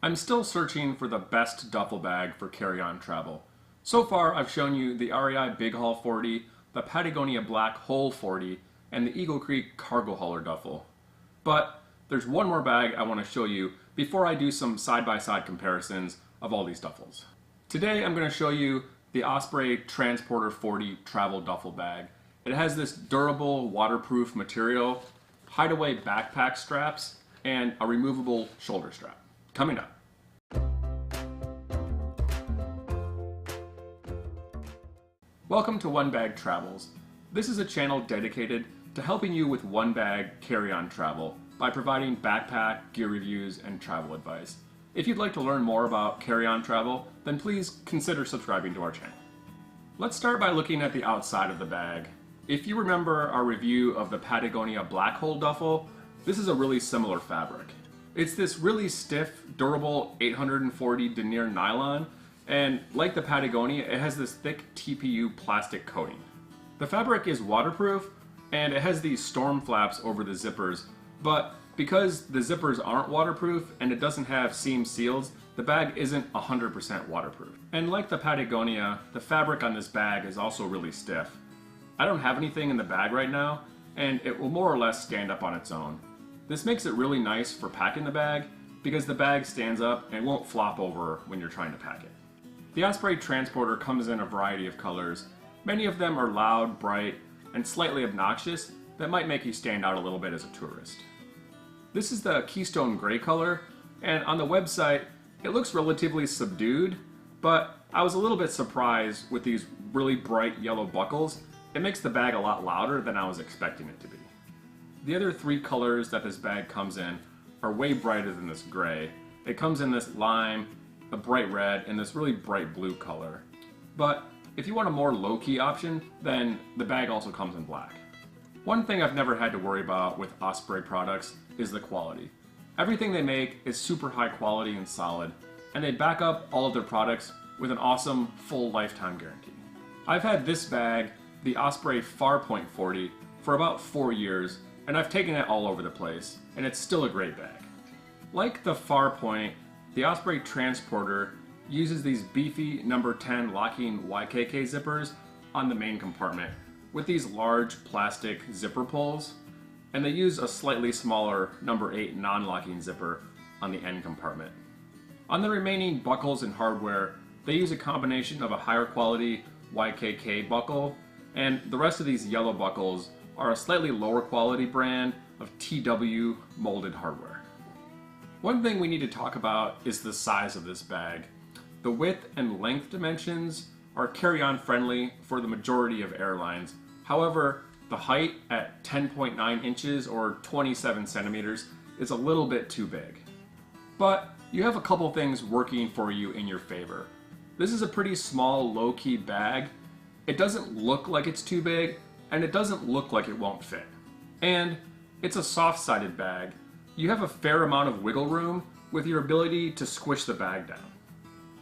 I'm still searching for the best duffel bag for carry-on travel. So far, I've shown you the REI Big Haul 40, the Patagonia Black Hole 40, and the Eagle Creek Cargo Hauler duffel. But there's one more bag I want to show you before I do some side-by-side comparisons of all these duffels. Today, I'm going to show you the Osprey Transporter 40 travel duffel bag. It has this durable, waterproof material, hideaway backpack straps, and a removable shoulder strap. Coming up. Welcome to One Bag Travels. This is a channel dedicated to helping you with one bag carry-on travel by providing backpack, gear reviews, and travel advice. If you'd like to learn more about carry-on travel, then please consider subscribing to our channel. Let's start by looking at the outside of the bag. If you remember our review of the Patagonia Black Hole duffel, this is a really similar fabric. It's this really stiff, durable 840 denier nylon, and like the Patagonia, it has this thick TPU plastic coating. The fabric is waterproof, and it has these storm flaps over the zippers, but because the zippers aren't waterproof and it doesn't have seam seals, the bag isn't 100% waterproof. And like the Patagonia, the fabric on this bag is also really stiff. I don't have anything in the bag right now, and it will more or less stand up on its own. This makes it really nice for packing the bag because the bag stands up and won't flop over when you're trying to pack it. The Osprey Transporter comes in a variety of colors. Many of them are loud, bright, and slightly obnoxious that might make you stand out a little bit as a tourist. This is the Keystone Gray color, and on the website it looks relatively subdued, but I was a little bit surprised with these really bright yellow buckles. It makes the bag a lot louder than I was expecting it to be. The other three colors that this bag comes in are way brighter than this gray. It comes in this lime, a bright red, and this really bright blue color. But if you want a more low-key option, then the bag also comes in black. One thing I've never had to worry about with Osprey products is the quality. Everything they make is super high quality and solid, and they back up all of their products with an awesome full lifetime guarantee. I've had this bag, the Osprey Farpoint 40, for about 4 years, and I've taken it all over the place, and it's still a great bag. Like the Farpoint, the Osprey Transporter uses these beefy number 10 locking YKK zippers on the main compartment with these large plastic zipper pulls, and they use a slightly smaller number 8 non-locking zipper on the end compartment. On the remaining buckles and hardware, they use a combination of a higher quality YKK buckle, and the rest of these yellow buckles are a slightly lower quality brand of TW molded hardware. One thing we need to talk about is the size of this bag. The width and length dimensions are carry-on friendly for the majority of airlines. However, the height at 10.9 inches or 27 centimeters is a little bit too big. But you have a couple things working for you in your favor. This is a pretty small, low-key bag. It doesn't look like it's too big, and it doesn't look like it won't fit. And it's a soft-sided bag. You have a fair amount of wiggle room with your ability to squish the bag down.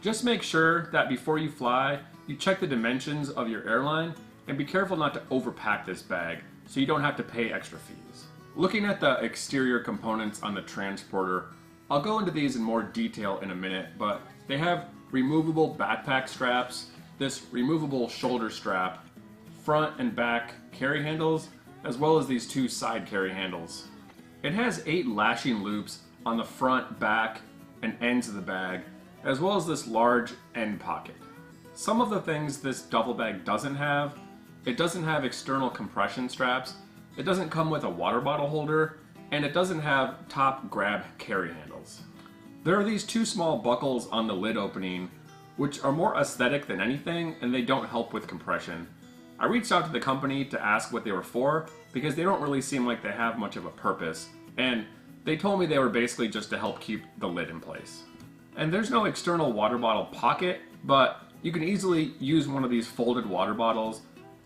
Just make sure that before you fly, you check the dimensions of your airline and be careful not to overpack this bag so you don't have to pay extra fees. Looking at the exterior components on the Transporter, I'll go into these in more detail in a minute, but they have removable backpack straps, this removable shoulder strap, front and back carry handles, as well as these two side carry handles. It has 8 lashing loops on the front, back, and ends of the bag, as well as this large end pocket. Some of the things this duffel bag doesn't have: it doesn't have external compression straps, it doesn't come with a water bottle holder, and it doesn't have top grab carry handles. There are these 2 small buckles on the lid opening, which are more aesthetic than anything, and they don't help with compression. I reached out to the company to ask what they were for because they don't really seem like they have much of a purpose, and they told me they were basically just to help keep the lid in place. And there's no external water bottle pocket, but you can easily use one of these folded water bottles,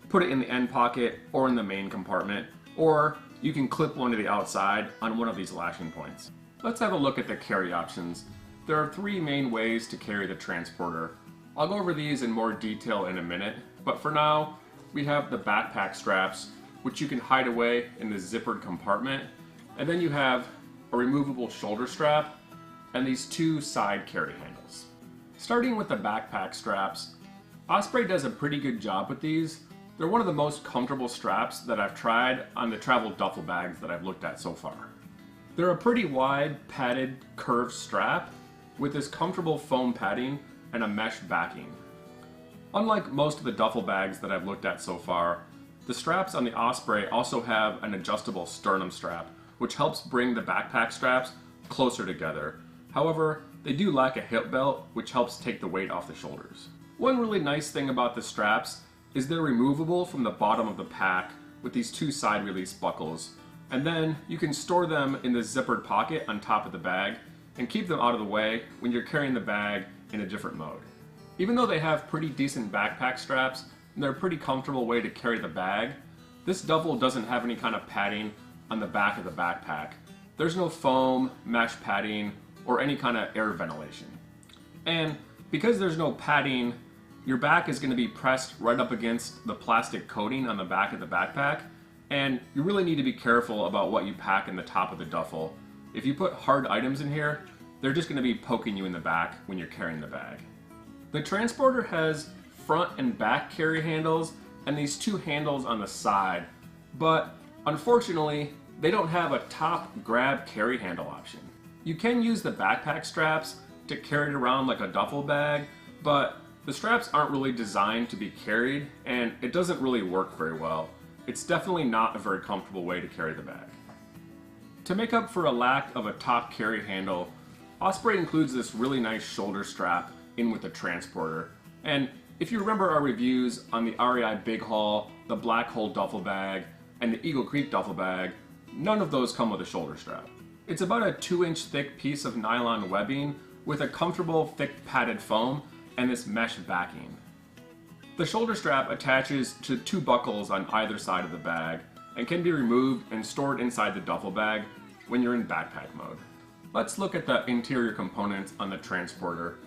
put it in the end pocket or in the main compartment, or you can clip one to the outside on one of these lashing points. Let's have a look at the carry options. There are 3 main ways to carry the Transporter. I'll go over these in more detail in a minute, but for now, we have the backpack straps, which you can hide away in the zippered compartment, and then you have a removable shoulder strap, and these two side carry handles. Starting with the backpack straps, Osprey does a pretty good job with these. They're one of the most comfortable straps that I've tried on the travel duffel bags that I've looked at so far. They're a pretty wide, padded, curved strap with this comfortable foam padding and a mesh backing. Unlike most of the duffel bags that I've looked at so far, the straps on the Osprey also have an adjustable sternum strap, which helps bring the backpack straps closer together. However, they do lack a hip belt, which helps take the weight off the shoulders. One really nice thing about the straps is they're removable from the bottom of the pack with these two side release buckles, and then you can store them in the zippered pocket on top of the bag and keep them out of the way when you're carrying the bag in a different mode. Even though they have pretty decent backpack straps and they're a pretty comfortable way to carry the bag, this duffel doesn't have any kind of padding on the back of the backpack. There's no foam, mesh padding, or any kind of air ventilation. And because there's no padding, your back is going to be pressed right up against the plastic coating on the back of the backpack, and you really need to be careful about what you pack in the top of the duffel. If you put hard items in here, they're just going to be poking you in the back when you're carrying the bag. The Transporter has front and back carry handles and these two handles on the side, but unfortunately, they don't have a top grab carry handle option. You can use the backpack straps to carry it around like a duffel bag, but the straps aren't really designed to be carried, and it doesn't really work very well. It's definitely not a very comfortable way to carry the bag. To make up for a lack of a top carry handle, Osprey includes this really nice shoulder strap in with the Transporter. And if you remember our reviews on the REI Big Haul, the Black Hole duffel bag, and the Eagle Creek duffel bag, none of those come with a shoulder strap. It's about a 2-inch thick piece of nylon webbing with a comfortable thick padded foam and this mesh backing. The shoulder strap attaches to two buckles on either side of the bag and can be removed and stored inside the duffel bag when you're in backpack mode. Let's look at the interior components on the Transporter.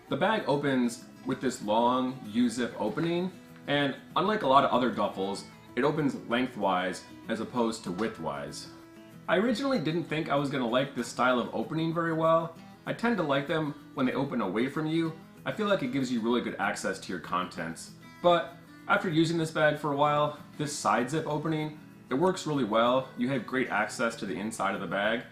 The bag opens with this long U-zip opening, and unlike a lot of other duffels, it opens lengthwise as opposed to widthwise. I originally didn't think I was going to like this style of opening very well. I tend to like them when they open away from you. I feel like it gives you really good access to your contents. But after using this bag for a while, this side zip opening, it works really well. You have great access to the inside of the bag.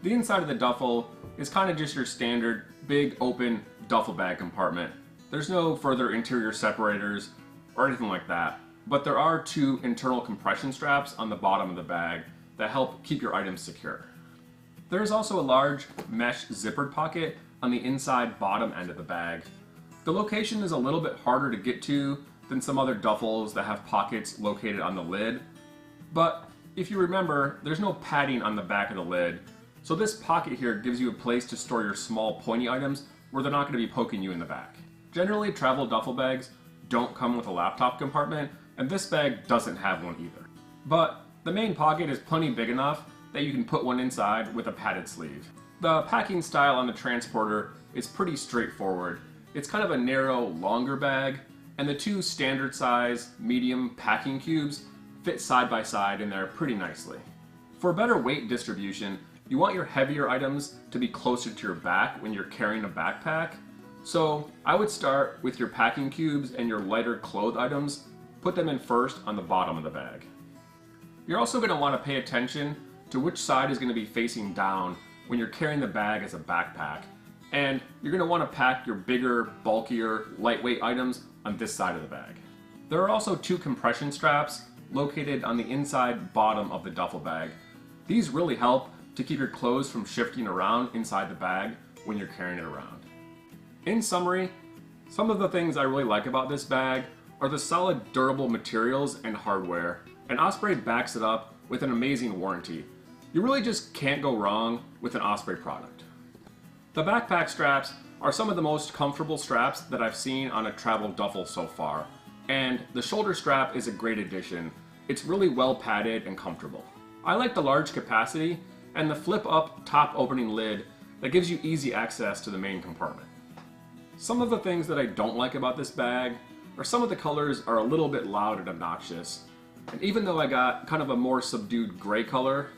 The inside of the duffel is kind of just your standard big open duffel bag compartment. There's no further interior separators or anything like that, but there are two internal compression straps on the bottom of the bag that help keep your items secure. There is also a large mesh zippered pocket on the inside bottom end of the bag. The location is a little bit harder to get to than some other duffels that have pockets located on the lid, but if you remember, there's no padding on the back of the lid, so this pocket here gives you a place to store your small pointy items where they're not going to be poking you in the back. Generally, travel duffel bags don't come with a laptop compartment, and this bag doesn't have one either. But the main pocket is plenty big enough that you can put one inside with a padded sleeve. The packing style on the Transporter is pretty straightforward. It's kind of a narrow, longer bag, and the two standard size, medium packing cubes fit side by side in there pretty nicely. For better weight distribution, you want your heavier items to be closer to your back when you're carrying a backpack. So I would start with your packing cubes and your lighter clothed items, put them in first on the bottom of the bag. You're also going to want to pay attention to which side is going to be facing down when you're carrying the bag as a backpack. And you're going to want to pack your bigger, bulkier, lightweight items on this side of the bag. There are also two compression straps located on the inside bottom of the duffel bag. These really help to keep your clothes from shifting around inside the bag when you're carrying it around. In summary, some of the things I really like about this bag are the solid, durable materials and hardware, and Osprey backs it up with an amazing warranty. You really just can't go wrong with an Osprey product. The backpack straps are some of the most comfortable straps that I've seen on a travel duffel so far, and the shoulder strap is a great addition. It's really well padded and comfortable. I like the large capacity and the flip-up top opening lid that gives you easy access to the main compartment. Some of the things that I don't like about this bag are some of the colors are a little bit loud and obnoxious. And even though I got kind of a more subdued gray color,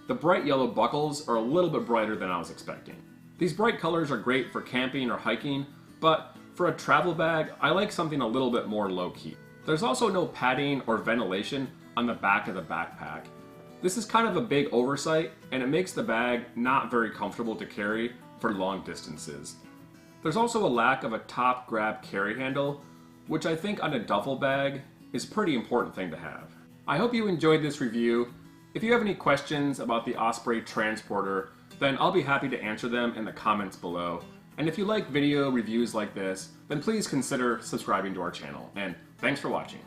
the bright yellow buckles are a little bit brighter than I was expecting. These bright colors are great for camping or hiking, but for a travel bag, I like something a little bit more low-key. There's also no padding or ventilation on the back of the backpack. This is kind of a big oversight, and it makes the bag not very comfortable to carry for long distances. There's also a lack of a top grab carry handle, which I think on a duffel bag is a pretty important thing to have. I hope you enjoyed this review. If you have any questions about the Osprey Transporter, then I'll be happy to answer them in the comments below. And if you like video reviews like this, then please consider subscribing to our channel. And thanks for watching.